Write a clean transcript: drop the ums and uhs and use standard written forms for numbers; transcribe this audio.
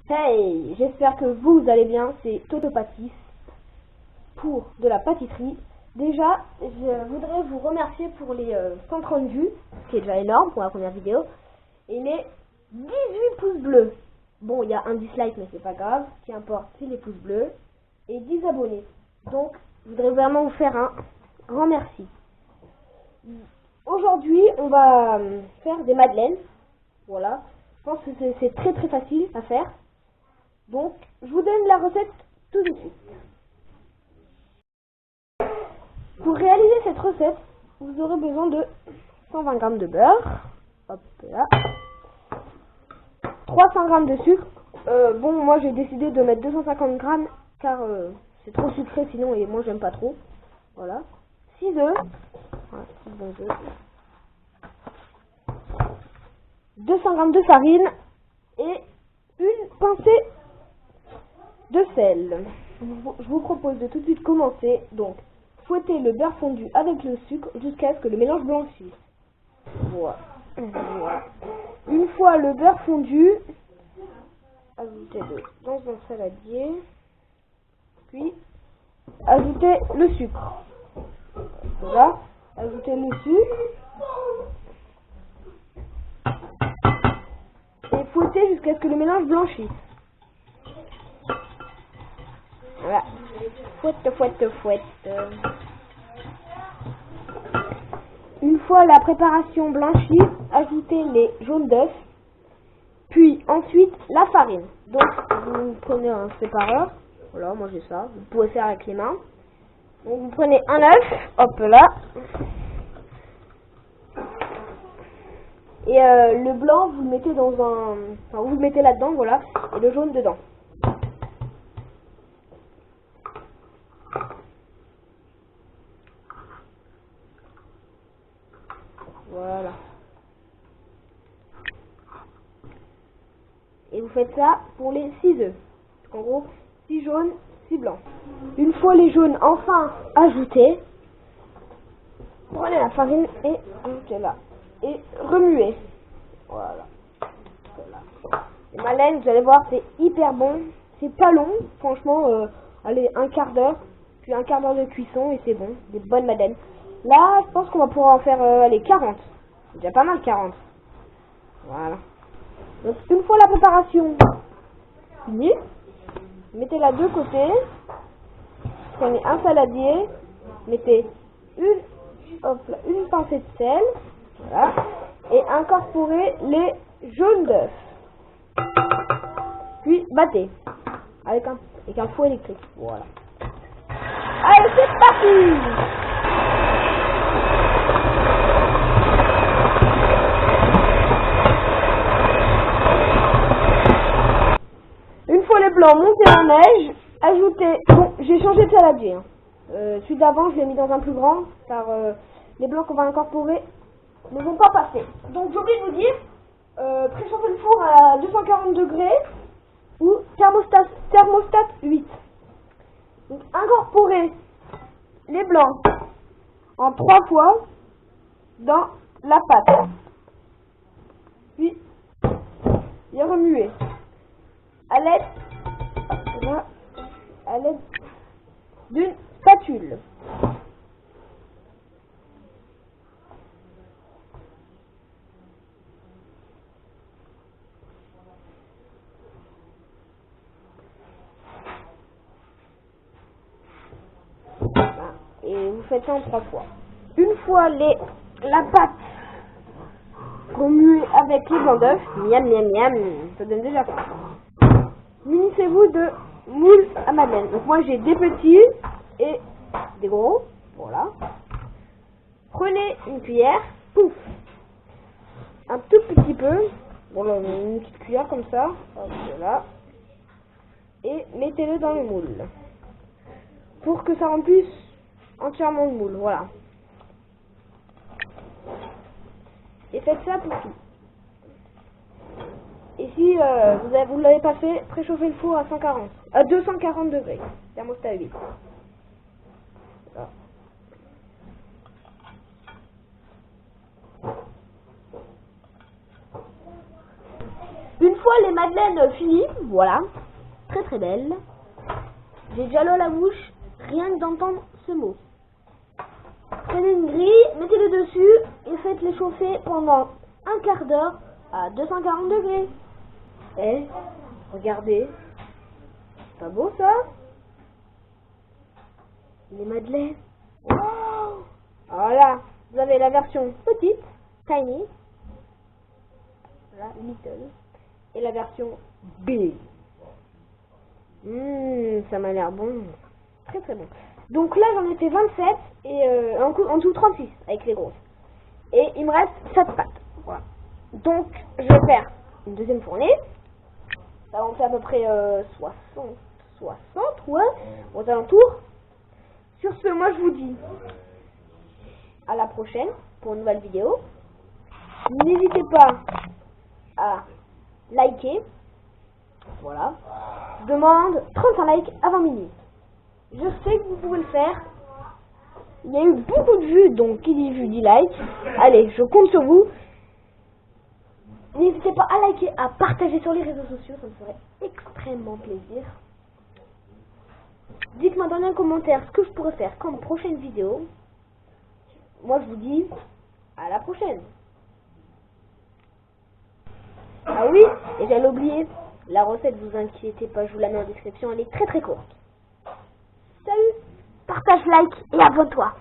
Hey, j'espère que vous allez bien, c'est Totopatis pour de la pâtisserie. Déjà, je voudrais vous remercier pour les 130 vues, ce qui est déjà énorme pour la première vidéo, et les 18 pouces bleus. Bon, il y a un dislike, mais c'est pas grave, ce qui importe, c'est les pouces bleus, et 10 abonnés. Donc, je voudrais vraiment vous faire un grand merci. Aujourd'hui, on va faire des madeleines. Voilà, je pense que c'est très facile à faire. Donc, je vous donne la recette tout de suite. Pour réaliser cette recette, vous aurez besoin de 120 g de beurre, hop là, 300 g de sucre. Bon, moi j'ai décidé de mettre 250 g car c'est trop sucré sinon et moi j'aime pas trop. Voilà, 6 œufs, voilà, 6 bons œufs, 200 g de farine et une pincée de sel. Je vous propose de tout de suite commencer. Donc, fouettez le beurre fondu avec le sucre jusqu'à ce que le mélange blanchisse. Voilà. Une fois le beurre fondu, ajoutez-le dans un saladier, puis ajoutez le sucre. Voilà, ajoutez le sucre et fouettez jusqu'à ce que le mélange blanchisse. Voilà. Fouette. Une fois la préparation blanchie, ajoutez les jaunes d'œufs, puis ensuite la farine. Donc vous prenez un sépareur, voilà, moi j'ai ça, vous pouvez faire avec les mains. Donc vous prenez un œuf, hop là, et le blanc vous le mettez dans un, enfin vous le mettez là-dedans, voilà, et le jaune dedans. Voilà. Et vous faites ça pour les 6 œufs. En gros, 6 jaunes, 6 blancs. Une fois les jaunes enfin ajoutés, prenez la farine et ajoutez-la. Et remuez. Voilà. Les madeleines, vous allez voir, c'est hyper bon. C'est pas long, franchement, allez, un quart d'heure, puis un quart d'heure de cuisson et c'est bon. Des bonnes madeleines. Là, je pense qu'on va pouvoir en faire, allez, 40. C'est déjà pas mal, 40. Voilà. Donc, une fois la préparation finie, mettez-la de côté. Prenez un saladier, mettez une pincée de sel, voilà, et incorporez les jaunes d'œufs. Puis battez avec un fouet électrique. Voilà. Allez, c'est parti! Une fois les blancs montés en neige, ajoutez... Bon, j'ai changé de saladier. Hein. Celui d'avant, je l'ai mis dans un plus grand, car les blancs qu'on va incorporer ne vont pas passer. Donc, j'ai oublié de vous dire, préchauffez le four à 240 degrés ou thermostat 8. Donc, incorporez les blancs en 3 fois dans la pâte. Puis, les remuer à l'aide d'une spatule. Et vous faites ça en 3 fois. Une fois la pâte remuée avec les blancs d'œufs, miam, ça donne déjà faim. Munissez-vous de moules à madeleine. Donc moi j'ai des petits et des gros. Voilà. Prenez une cuillère, pouf, un tout petit peu, voilà, une petite cuillère comme ça, voilà, et mettez-le dans le moule pour que ça remplisse entièrement le moule. Voilà. Et faites ça pour tout. Et si vous ne l'avez pas fait, préchauffez le four à 240 degrés, thermostat 8. Voilà. Une fois les madeleines finies, voilà, très très belles. J'ai déjà l'eau à la bouche, rien que d'entendre ce mot. Prenez une grille, mettez-le dessus et faites-les chauffer pendant un quart d'heure à 240 degrés. Eh, regardez, c'est pas beau ça? Les madeleines. Wow. Voilà, vous avez la version petite, tiny, voilà, little, et la version big. Ça m'a l'air bon, très très bon. Donc là j'en ai fait 27 et en tout 36 avec les grosses. Et il me reste 7 pâtes. Voilà. Donc je vais faire une deuxième fournée. Ça va en faire à peu près 60, ouais, aux alentours. Sur ce, moi je vous dis à la prochaine pour une nouvelle vidéo. N'hésitez pas à liker. Voilà. Je demande 35 likes avant minuit. Je sais que vous pouvez le faire. Il y a eu beaucoup de vues, donc qui dit vue dit like. Allez, je compte sur vous. N'hésitez pas à liker, à partager sur les réseaux sociaux, ça me ferait extrêmement plaisir. Dites-moi dans les commentaires ce que je pourrais faire comme prochaine vidéo. Moi je vous dis à la prochaine. Ah oui, et j'allais oublier, la recette, vous inquiétez pas, je vous la mets en description, elle est très très courte. Salut, partage, like et abonne-toi.